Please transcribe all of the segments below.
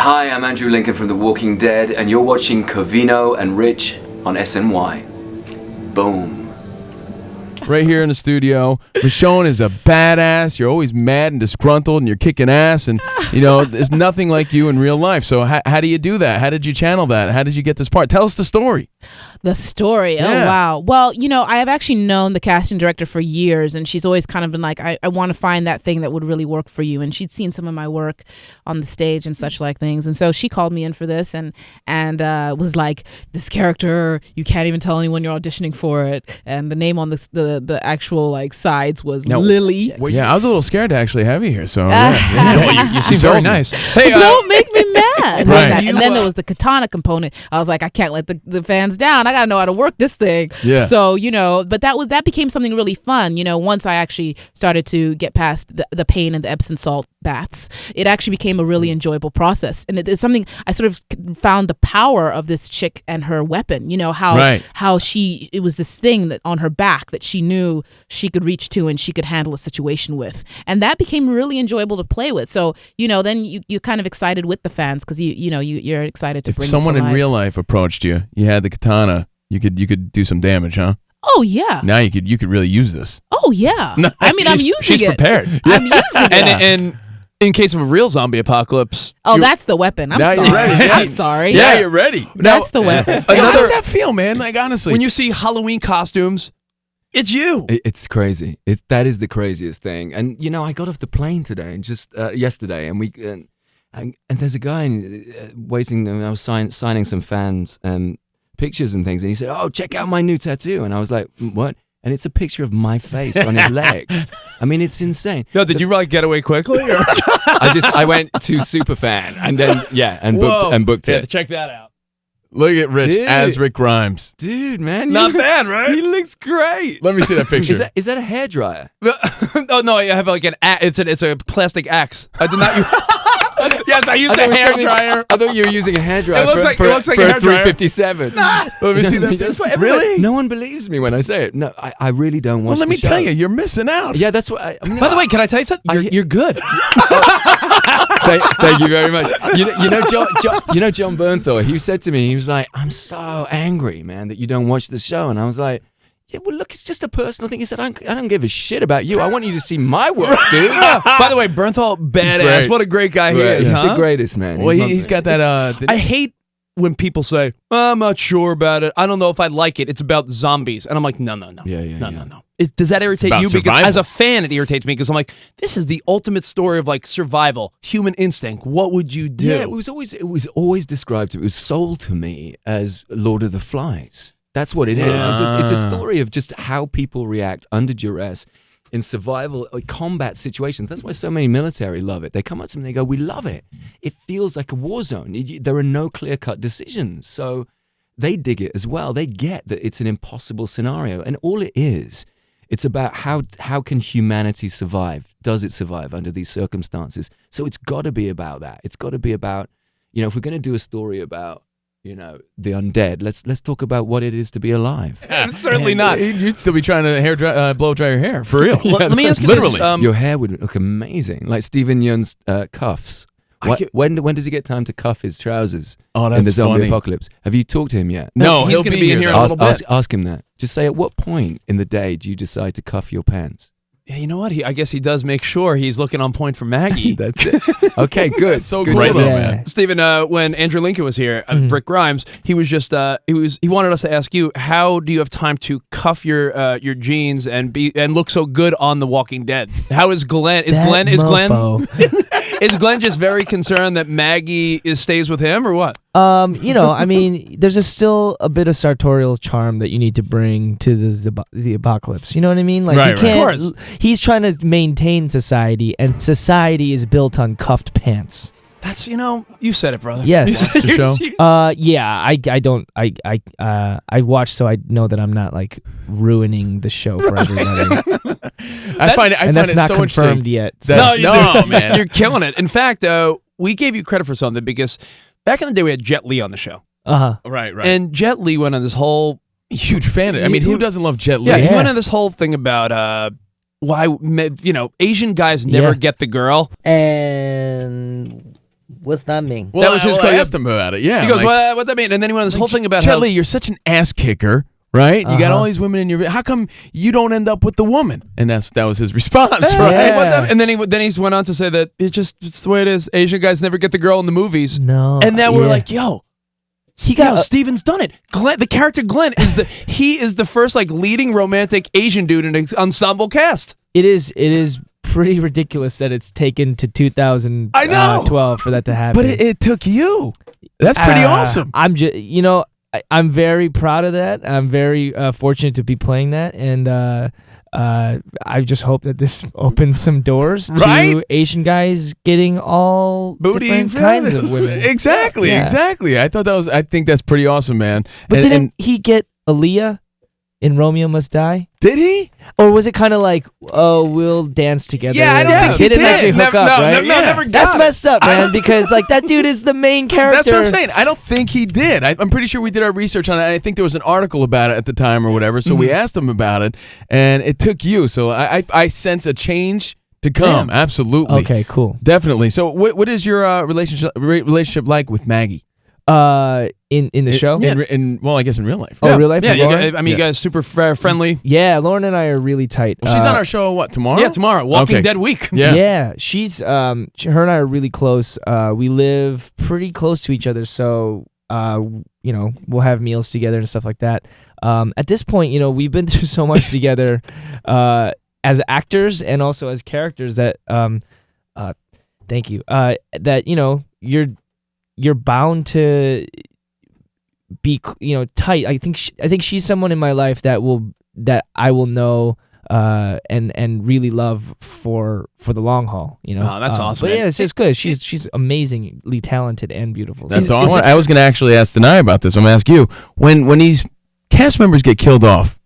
Hi, I'm Andrew Lincoln from The Walking Dead, and you're watching Covino and Rich on SNY. Boom. Right here in the studio, Michonne is a badass. You're always mad and disgruntled, and you're kicking ass, and there's nothing like you in real life. So how do you do that? How did you channel that? How did you get this part? Tell us the story. The story. Yeah. Oh, wow. Well, I have actually known the casting director for years, and she's always kind of been like, I want to find that thing that would really work for you. And she'd seen some of my work on the stage and such like things. And so she called me in for this and was like, this character, you can't even tell anyone you're auditioning for it. And the name on the actual sides was Lily. Well, yeah, I was a little scared to actually have you here. So Well, you seem very nice. Hey, don't make me mad. Right. And then there was the katana component. I was like, I can't let the fans down. I gotta know how to work this thing. Yeah. So but that became something really fun. Once I actually started to get past the pain and the Epsom salt baths, it actually became a really enjoyable process. And it's something I sort of found the power of this chick and her weapon. How it was this thing that on her back that she knew she could reach to and she could handle a situation with, and that became really enjoyable to play with. So then you kind of excited with the fans because you're excited to bring it to life. If someone in real life approached you, you had the katana, you could do some damage, huh? Oh yeah. Now you could really use this. Oh yeah. No, I mean, I'm using She's it. prepared. I'm using it. And in case of a real zombie apocalypse. Oh, that's the weapon. I'm Now sorry. you're ready. I'm sorry. Yeah, you're ready. That's the weapon. How does that feel, man? Like, honestly. When you see Halloween costumes, it's you. It's crazy. That is the craziest thing. And I got off the plane today and just yesterday, and and there's a guy waiting. And I was signing some fans pictures and things, and he said, "Oh, check out my new tattoo." And I was like, "What?" And it's a picture of my face on his leg. I mean, it's insane. No, did you get away quickly? Or? I went to Superfan and then booked Yeah, it. check that out. Look at Rich Dude. as Rick Grimes. Dude, man, Not bad, right? He looks great. Let me see that picture. Is that a hairdryer? Oh no, I have it's a plastic axe. I did not use. Yes, I used a hair dryer. I thought you were using a hairdryer. It looks like a hairdryer. 357. Let me see that picture. Really? No one believes me when I say it. No, I really don't watch Well, let the me show. tell you, you're missing out. Yeah, that's what I mean. By the way, can I tell you something? You're good. Thank you very much. John Bernthal, he said to me, he was like, "I'm so angry, man, that you don't watch the show." And I was like, "Yeah, well, look, it's just a personal thing." He said, I don't give a shit about you. I want you to see my work, dude." By the way, Bernthal, badass. great. What a great guy he is. He's Huh? the greatest, man. Well, my he's man. got that. I hate when people say, "I'm not sure about it. I don't know if I'd like it. It's about zombies." And I'm like, no. Yeah. No. Does that irritate about you? Because survival. as a fan, it irritates me because I'm like, this is the ultimate story of survival, human instinct. What would you do? Yeah, it was always described to me. It was sold to me as Lord of the Flies. That's what it is. It's a story of just how people react under duress in survival, combat situations. That's why so many military love it. They come up to me and they go, "We love it. It feels like a war zone. There are no clear-cut decisions." So they dig it as well. They get that it's an impossible scenario. And all it is, it's about how can humanity survive? Does it survive under these circumstances? So it's got to be about that. It's got to be about, if we're going to do a story about, the undead, let's talk about what it is to be alive. Certainly not. You'd still be trying to blow dry your hair for real. Let me ask you literally. this. Your hair would look amazing, like Stephen Yeun's cuffs. When does he get time to cuff his trousers Oh, in the that's zombie funny. apocalypse? Have you talked to him yet? No, he's he'll gonna be be in here in though. a little bit. Ask him that. Just say, at what point in the day do you decide to cuff your pants? Yeah, you know what? I guess he does make sure he's looking on point for Maggie. That's it. Okay, good. So Good cool, job. though, Yeah. man. Stephen, when Andrew Lincoln was here, Rick Grimes, he was just he wanted us to ask you, how do you have time to cuff your jeans and look so good on The Walking Dead? How is Glenn? Is Glenn is Glenn just very concerned that Maggie stays with him or what? I mean, there's still a bit of sartorial charm that you need to bring to the apocalypse. You know what I mean? Like, Right, you right. can't. Of course. He's trying to maintain society, and society is built on cuffed pants. That's you said it, brother. Yes. Watch the show? Yeah. I don't. I watch, so I know that I'm not ruining the show for everybody. I find it and that's it not so confirmed interesting. yet. That- So. no, man. You're killing it. In fact, we gave you credit for something because back in the day we had Jet Li on the show. Uh-huh. Right. And Jet Li went on this whole Huge fan. I mean, who doesn't love Jet Li? Yeah, he went on this whole thing about why Asian guys never get the girl. And What's that mean? Well, That was his I code. asked him about it. Yeah, He goes, like, what's that mean? And then he went on this whole thing about Chetly, you're such an ass kicker, right? You got Uh-huh. all these women in your. How come you don't end up with the woman? And that was his response, Hey, right? Yeah. what the- and then he went on to say that it's the way it is. Asian guys never get the girl in the movies. No. And then we're yeah. like, yo, he got Steven's done it. Glenn, the character Glenn is the first like leading romantic Asian dude in an ensemble cast. It is pretty ridiculous that it's taken to 2012 I know! for that to happen. But it took you. That's pretty awesome. I'm just, I'm very proud of that. I'm very fortunate to be playing that, and I just hope that this opens some doors Right? to Asian guys getting all Booty different and kinds of women. Exactly, Yeah. exactly. I think that's pretty awesome, man. But And- didn't he get Aaliyah in Romeo Must Die? did he? Or was it kind of like, oh, we'll dance together? Yeah, I don't think they he didn't did. actually hook up, right? never got That's it. messed up, man. Because like that dude is the main character. That's what I'm saying. I don't think he did. I'm pretty sure we did our research on it. I think there was an article about it at the time or whatever. So we asked him about it, and it took you. So I sense a change to come. Absolutely. Okay, cool. Definitely. So what is your relationship like with Maggie? In the show. Well, I guess in real life. Oh, real life. Yeah, with Lauren? I mean, you guys super friendly. Yeah, Lauren and I are really tight. Well, she's on our show. What, tomorrow? Yeah, tomorrow, Walking Okay. Dead week. Yeah. Yeah, she's her and I are really close. We live pretty close to each other, so we'll have meals together and stuff like that. At this point, we've been through so much together as actors and also as characters that thank you. That you're bound to be tight. I think she's someone in my life that I will know and really love for the long haul. Oh, that's awesome, But man. yeah, it's just good. She's amazingly talented and beautiful. That's So- awesome. I was going to actually ask Denai about this. I'm going to ask you. When these cast members get killed off,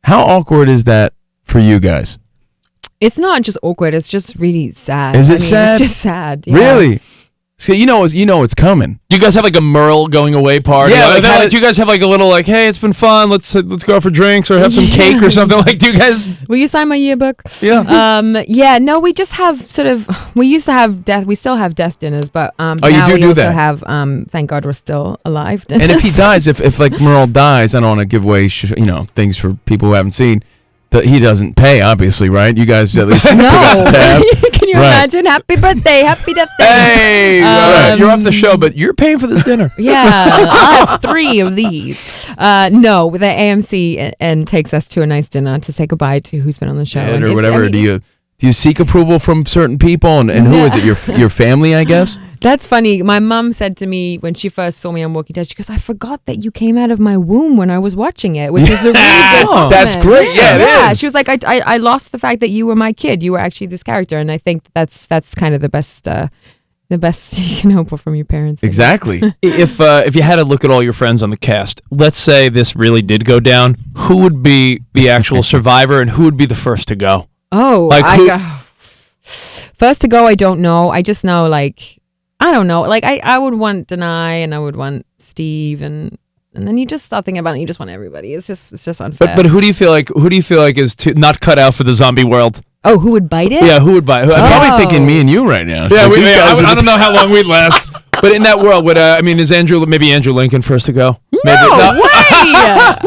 how awkward is that for you guys? It's not just awkward. It's just really sad. Is it I mean, sad? It's just sad. Yeah. Really? So you know it's coming. Do you guys have like a Merle going away party? Yeah, like, like, do you guys have like a little like, hey, it's been fun. Let's go out for drinks or have some cake or something? Like, do you guys? Will you sign my yearbook? Yeah. Yeah. No, we just have we used to have death. We still have death dinners, but you now do we do also that? have thank God we're still alive. And if he dinners. dies, if like Merle dies, I don't want to give away things for people who haven't seen. He doesn't pay, obviously, right? You guys at least no, tab. can you Right. imagine? Happy birthday, happy death day. Hey, all right, you're off the show, but you're paying for this dinner. Yeah, I'll have 3 of these. No, the AMC and takes us to a nice dinner to say goodbye to who's been on the show. And or it's- whatever. I mean, Do you seek approval from certain people? And who is it? Your family, I guess? That's funny. My mom said to me when she first saw me on Walking Dead, she goes, I forgot that you came out of my womb when I was watching it, which is a really good compliment. That's great. Yeah, it is. She was like, I lost the fact that you were my kid. You were actually this character. And I think that's kind of the best you can hope for from your parents. I guess. Exactly. If you had to look at all your friends on the cast, let's say this really did go down, who would be the actual survivor and who would be the first to go? Oh, Like first to go, I don't know. I just know, I don't know. I would want Denai and I would want Steve and then you just start thinking about it. You just want everybody. It's just unfair. But who do you feel like is not cut out for the zombie world? Oh, who would bite it? Yeah, who would buy? I'm probably thinking me and you right now. Yeah, So these guys I would- don't know how long we'd last. But in that world, is Andrew Lincoln first to go? No way!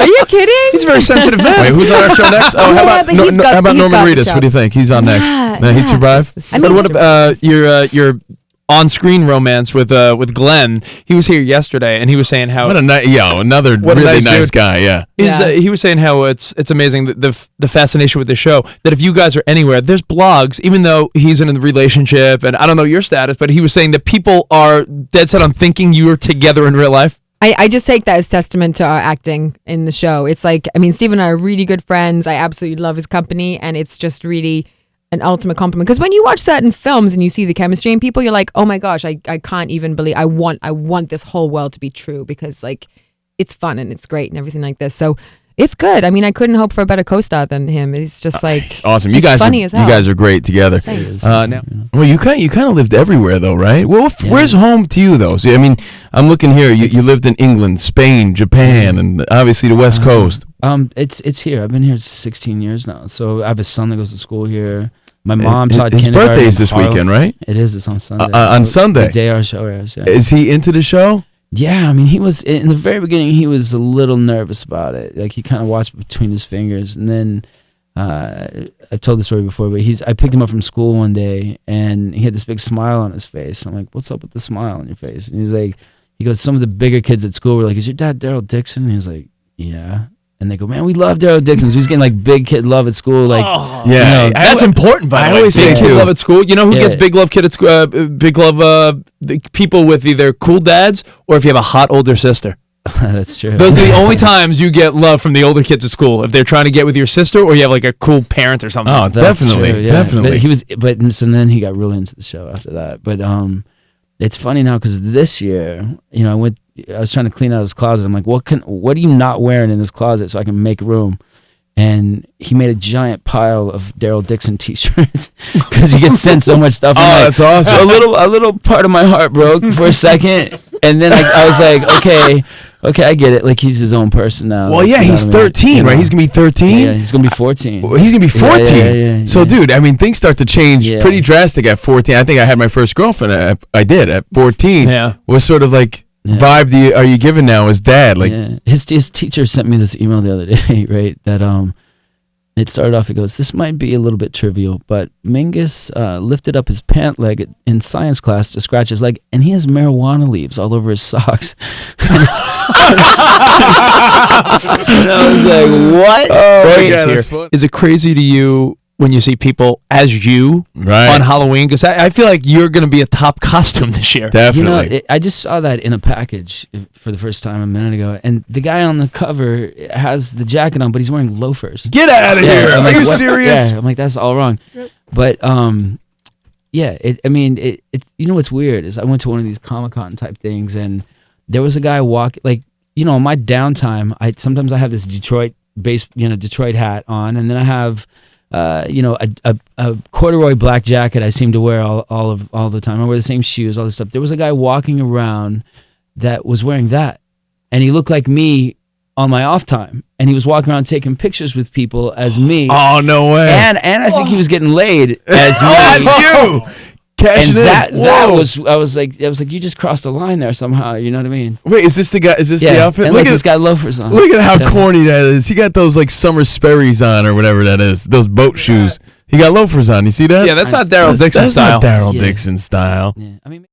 Are you kidding? He's a very sensitive man. Wait, who's on our show next? Oh, Yeah, how but he's got- about he's Norman got the Reedus? What do you chops. think? He's on next. Yeah, No, he'd yeah. survive. I mean, But what about your on-screen romance with Glenn? He was here yesterday, and he was saying how Another What a really nice nice dude. guy. Yeah. he was saying how it's amazing the fascination with the show, that if you guys are anywhere, there's blogs, even though he's in a relationship, and I don't know your status, but he was saying that people are dead set on thinking you are together in real life. I just take that as testament to our acting in the show. It's like, Steve and I are really good friends. I absolutely love his company, and it's just really an ultimate compliment. Because when you watch certain films and you see the chemistry in people, you're like, oh my gosh, I can't even believe, I want this whole world to be true, because it's fun and it's great and everything like this. So it's good. I couldn't hope for a better co-star than him. He's just It's awesome. You he's guys funny as hell. You guys are great together. Thanks. Now, well, you kind of lived everywhere though, right? Well, where's home to you though? So, I'm looking here. You lived in England, Spain, Japan, and obviously the West Coast. It's here. I've been here 16 years now. So I have a son that goes to school here. My mom taught His kindergarten. birthday's in this Harlem. weekend, right? It is. It's on Sunday. On Sunday. The day our show airs. Yeah. Is he into the show? Yeah, I mean, he was in the very beginning. He was a little nervous about it. Like he kind of watched between his fingers, and then I've told the story before, but I picked him up from school one day, and he had this big smile on his face. I'm like, "What's up with the smile on your face?" And he goes, "Some of the bigger kids at school were like, is your dad Daryl Dixon?" And he's like, "Yeah." And they go, "Man, we love Daryl Dixon." So he's getting like big kid love at school, like Yeah, That's important, by the way. always say Big kid too. love at school. You know who Yeah. gets big love kid at school? Big love the people with either cool dads or if you have a hot older sister. That's true. Those are the only times you get love from the older kids at school. If they're trying to get with your sister or you have like a cool parent or something. Oh, That's definitely, true, yeah. definitely. So then he got really into the show after that. But it's funny now because this year, I was trying to clean out his closet. I'm like, what are you not wearing in this closet so I can make room? And he made a giant pile of Daryl Dixon T-shirts because he gets sent so much stuff. Oh, that's awesome. So a little part of my heart broke for a second, and then I was like, okay, I get it. Like he's his own person now. Well, like, yeah, you know he's what I mean? 13, You right? know? He's gonna be 13. Yeah, he's gonna be 14. Well, he's gonna be 14. Yeah. So, dude, I mean, things start to change Yeah. pretty drastic at 14. I think I had my first girlfriend. I did at 14. Yeah. What sort of like Yeah. vibe are you giving now as dad? Like, yeah. His teacher sent me this email the other day, right? That it started off. It goes, "This might be a little bit trivial, but Mingus lifted up his pant leg in science class to scratch his leg, and he has marijuana leaves all over his socks." And I was like, "What?" God, Here. that's fun. Is it crazy to you when you see people as you right? on Halloween? Because I feel like you're going to be a top costume this year. Definitely. I just saw that in a package for the first time a minute ago, and the guy on the cover has the jacket on, but he's wearing loafers. Get out of here! I'm Are like, you what? serious? Yeah, I'm like, that's all wrong. But yeah, it you know what's weird is I went to one of these Comic-Con type things, and there was a guy walking, like, on my downtime, sometimes I have this Detroit hat on, and then I have a corduroy black jacket I seem to wear all the time. I wear the same shoes, all this stuff. There was a guy walking around that was wearing that, and he looked like me on my off time, and he was walking around taking pictures with people as me. Oh, no way! And I think he was getting laid as me. That's you. Cashing And in. that Whoa. was I was like you just crossed the line there somehow. You know what I mean? Wait, is this the guy? Is this the outfit? And Look look, at this guy loafers on. Look at how Yeah. corny that is. He got those like summer Sperry's on or whatever that is. Those boat shoes. He got loafers on. You see that? Yeah, that's not Daryl Dixon That's style. not Daryl Yeah. Dixon style. Yeah, I mean.